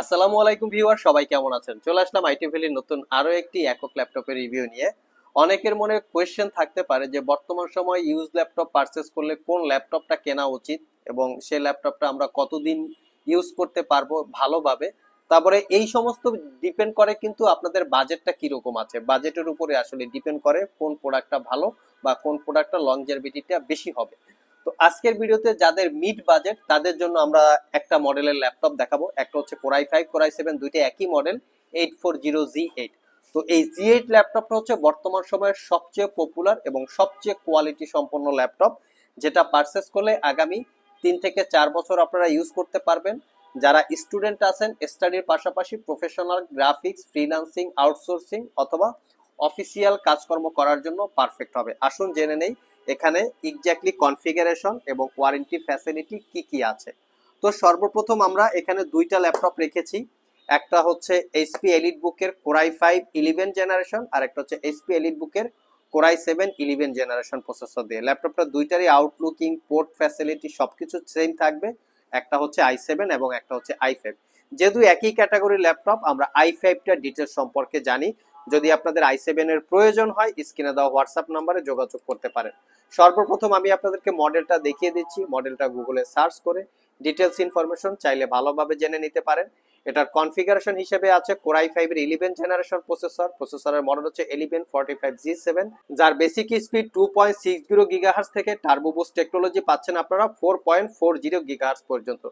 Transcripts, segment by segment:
আসসালামু আলাইকুম ভিউয়ার, সবাই কেমন আছেন? চলে আসলাম আইটি ভ্যালির নতুন আরো একটি একক ল্যাপটপের রিভিউ নিয়ে। অনেকের মনে কোয়েশ্চেন থাকতে পারে যে বর্তমান সময় ইউজ ল্যাপটপ পারচেজ করলে কোন ল্যাপটপটা কেনা উচিত এবং সেই ল্যাপটপটা আমরা কতদিন ইউজ করতে পারবো ভালোভাবে। তারপরে এই সমস্ত ডিপেন্ড করে কিন্তু আপনাদের বাজেটটা কিরকম আছে, বাজেটের উপরে আসলে ডিপেন্ড করে কোন প্রোডাক্টটা ভালো বা কোন প্রোডাক্টটা লংজেভিটিটা বেশি হবে। তো আজকের ভিডিওতে যাদের মিড বাজেট তাদের জন্য আমরা একটা মডেলের ল্যাপটপ দেখাবো। একটা হচ্ছে কোর i5 কোর i7, দুইটা একই মডেল 840Z8। তো এই Z8 ল্যাপটপটা হচ্ছে বর্তমান সময়ের সবচেয়ে পপুলার এবং সবচেয়ে কোয়ালিটি সম্পন্ন ল্যাপটপ, যেটা পারচেস করলে আগামী 3 থেকে 4 বছর আপনারা ইউজ করতে পারবেন। যারা স্টুডেন্ট আছেন, স্টাডির পাশাপাশি প্রফেশনাল গ্রাফিক্স, ফ্রিল্যান্সিং, আউটসোর্সিং অথবা অফিসিয়াল কাজকর্ম করার জন্য পারফেক্ট হবে। আসুন জেনে নেই এখানে এক্স্যাক্টলি কনফিগারেশন এবং ওয়ারেন্টি ফ্যাসিলিটি কি কি আছে। তো সর্বপ্রথম আমরা এখানে দুইটা ল্যাপটপ রেখেছি। একটা হচ্ছে এইচপি এলিট বুকের কোর i5 11 জেনারেশন, আর একটা হচ্ছে এইচপি এলিট বুকের কোর i7 11 জেনারেশন প্রসেসর দিয়ে। ল্যাপটপটা দুইটারই আউটলুকিং, পোর্ট ফ্যাসিলিটি সবকিছু সেম থাকবে। একটা হচ্ছে i7 এবং একটা হচ্ছে i5। যেহেতু একই ক্যাটাগরির ল্যাপটপ, আমরা i5টা ডিটেলস সম্পর্কে জানি। যদি আপনাদের i7 এর প্রয়োজন হয় স্ক্রিনে দেওয়া হোয়াটসঅ্যাপ নাম্বারে যোগাযোগ করতে পারেন। সর্বপ্রথম আমি আপনাদেরকে মডেলটা দেখিয়ে দিচ্ছি। মডেলটা গুগলে সার্চ করে ডিটেলস ইনফরমেশন চাইলে ভালোভাবে জেনে নিতে পারেন। এটার কনফিগারেশন হিসেবে আছে কোর i5 এর 11 জেনারেশন প্রসেসর। প্রসেসরের মডেল হচ্ছে 1145G7, যার বেসিক স্পিড 2.60 গিগাহার্টজ থেকে টার্বো বুস্ট টেকনোলজি পাচ্ছেন আপনারা 4.40 গিগাহার্টজ পর্যন্ত।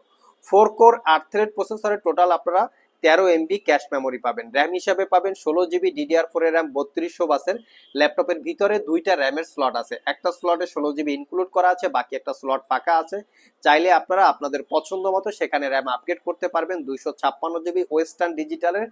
4 কোর 8 থ্রেড প্রসেসরের টোটাল আপনারা 13 MB ক্যাশ মেমোরি পাবেন। র্যাম হিসাবে পাবেন 16 GB DDR4 এর র্যাম 3200 বাসের। ল্যাপটপের ভিতরে দুইটা র্যামের স্লট আছে, একটা স্লটে 16 GB ইনক্লুড করা আছে, বাকি একটা স্লট ফাঁকা আছে। চাইলে আপনারা আপনাদের পছন্দ মতো সেখানে র্যাম আপগ্রেড করতে পারবেন। 256 GB ওয়েস্টার্ন ডিজিটালের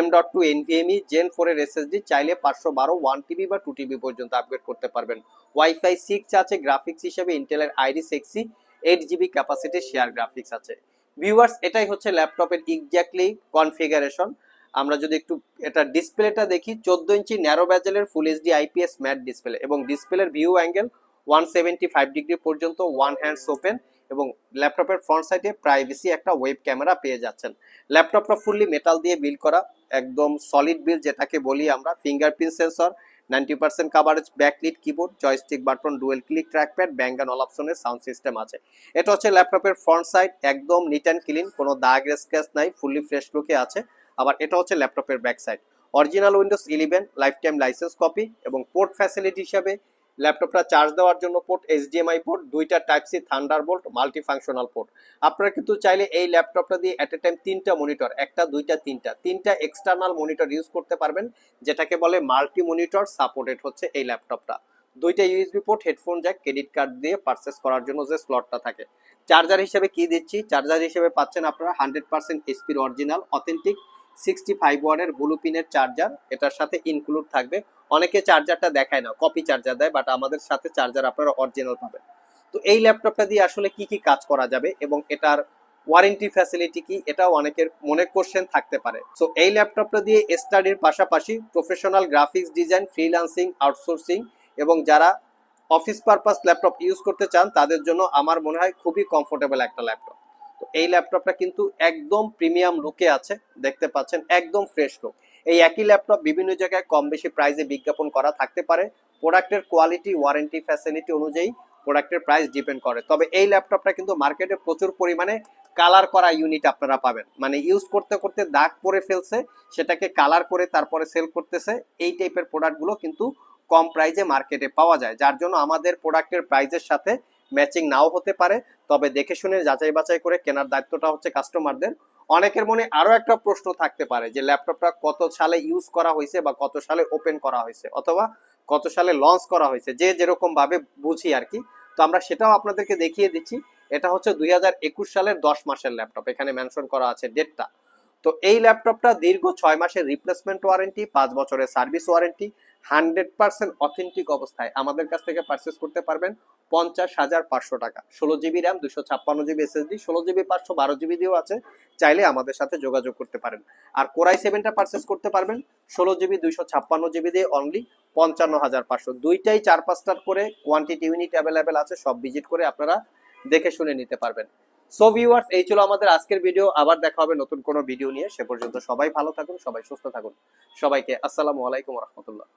M.2 NVMe Gen 4 এর SSD, চাইলে 512 1TB বা 2TB পর্যন্ত আপগ্রেড করতে পারবেন। ওয়াইফাই 6 আছে। গ্রাফিক্স হিসেবে ইন্টেলের Iris Xe 8GB capacity share graphics আছে। ভিউয়ার্স, এটাই হচ্ছে ল্যাপটপের এক্স্যাক্টলি কনফিগারেশন। আমরা যদি একটু এটা ডিসপ্লেটা দেখি, 14 ইঞ্চি ন্যারো ব্যাজেলের full HD IPS matte display এবং ডিসপ্লের ভিউ অ্যাঙ্গেল 175 ডিগ্রি পর্যন্ত, ওয়ান হ্যান্ডস ওপেন এবং ল্যাপটপের ফ্রন্ট সাইডে প্রাইভেসি একটা ওয়েব ক্যামেরা পেয়ে যাচ্ছেন। ল্যাপটপটা ফুললি মেটাল দিয়ে বিল্ড করা, একদম সলিড বিল্ড যেটাকে বলি আমরা। Fingerprint sensor, 90% coverage, backlit keyboard, joystick button, dual click trackpad, bang and all অপশনের সাউন্ড সিস্টেম আছে। এটা হচ্ছে ল্যাপটপের ফ্রন্ট সাইড, একদম নিট অ্যান্ড ক্লিন, কোনো দাগ স্ক্র্যাচ নাই, ফুললি ফ্রেশ লুকে আছে। আবার এটা হচ্ছে ল্যাপটপের back side, original Windows 11 life time license copy এবং পোর্ট ফ্যাসিলিটি হিসাবে ল্যাপটপটা চার্জ দেওয়ার জন্য পোর্ট এইচডিএমআই পোর্ট, দুইটা type C Thunderbolt multi functional port. আপনারা কিন্তু চাইলে এই ল্যাপটপটা দিয়ে এট এ টাইম তিনটা মনিটর, একটা দুইটা তিনটা এক্সটার্নাল মনিটর ইউজ করতে পারবেন, যেটাকে বলে মাল্টি মনিটর সাপোর্টেড হচ্ছে এই ল্যাপটপটা। দুইটা USB port, headphone Jack, credit card দিয়ে পারচেস করার জন্য যে স্লটটা থাকে। চার্জার হিসেবে কি দিচ্ছি, চার্জার হিসেবে পাচ্ছেন আপনারা 100% এইচপির অরিজিনাল অথেন্টিক 65 ওয়াটের ব্লু পিনের চার্জার এটার সাথে ইনক্লুড থাকবে। অনেকে চার্জারটা দেখায় না, কপি চার্জার দেয়, বাট আমাদের সাথে চার্জার আপনারা অরিজিনাল পাবেন। তো এই ল্যাপটপটা দিয়ে আসলে কি কি কাজ করা যাবে এবং এটার ওয়ারেন্টি ফ্যাসিলিটি কি, এটাও অনেকের মনে কোশ্চেন থাকতে পারে। সো এই ল্যাপটপটা দিয়ে স্টাডির পাশাপাশি professional graphics design, freelancing, outsourcing এবং যারা অফিস পারপাস ল্যাপটপ ইউজ করতে চান তাদের জন্য আমার মনে হয় খুবই কমফোর্টেবল একটা ল্যাপটপ। তো এই ল্যাপটপটা কিন্তু একদম প্রিমিয়াম লুকে আছে, দেখতে পাচ্ছেন একদম ফ্রেশ লুক। এই একই ল্যাপটপ বিভিন্ন জায়গায় কম বেশি প্রাইসে বিজ্ঞাপন করা থাকতে পারে। প্রোডাক্টের কোয়ালিটি, ওয়ারেন্টি ফ্যাসিলিটি অনুযায়ী প্রোডাক্টের প্রাইস ডিপেন্ড করে। তবে এই ল্যাপটপটা কিন্তু মার্কেটে প্রচুর পরিমাণে কালার করা ইউনিট আপনারা পাবেন, মানে ইউজ করতে করতে দাগ পরে ফেলছে, সেটাকে কালার করে তারপরে সেল করতেছে। এই টাইপের প্রোডাক্টগুলো কিন্তু কম প্রাইসে মার্কেটে পাওয়া যায়, যার জন্য আমাদের প্রোডাক্টের প্রাইসের সাথে ম্যাচিং নাও হতে পারে। তবে দেখে শুনে যাচাই বাছাই করে কেনার দায়িত্বটা হচ্ছে কাস্টমারদের। অনেকের মনে আরো একটা প্রশ্ন থাকতে পারে যে ল্যাপটপটা কত সালে ইউজ করা হয়েছে বা কত সালে ওপেন করা হয়েছে অথবা কত সালে লঞ্চ করা হয়েছে, যে যেরকম ভাবে বুঝি আর কি। তো আমরা সেটাও আপনাদেরকে দেখিয়ে দিচ্ছি। এটা হচ্ছে 2021 সালের 10 মাসের ল্যাপটপ, এখানে মেনশন করা আছে ডেটটা। তো এই ল্যাপটপটা দীর্ঘ 6 মাসের রিপ্লেসমেন্ট ওয়ারেন্টি, 5 বছরের সার্ভিস ওয়ারেন্টি, 100% অথেন্টিক অবস্থায় আমাদের কাছ থেকে পারচেস করতে পারবেন 50,500 টাকা। 16 GB RAM, 256 GB SSD, 16 GB 512 GB দিয়েও আছে, চাইলে আমাদের সাথে যোগাযোগ করতে পারেন। আর কোর i7টা পারচেস করতে পারবেন 16 GB 256 GB দিয়ে অনলি 55,500। দুইটাই 4-5টার করে কোয়ান্টিটি ইউনিট অ্যাভেলেবেল আছে, সব ভিজিট করে আপনারা দেখে শুনে নিতে পারবেন। সো ভিউয়ার্স, এই ছিল আমাদের আজকের ভিডিও। আবার দেখা হবে নতুন কোনো ভিডিও নিয়ে। সে পর্যন্ত সবাই ভালো থাকুন, সবাই সুস্থ থাকুন। সবাইকে আসসালামু আলাইকুম রহমতুল্লাহ।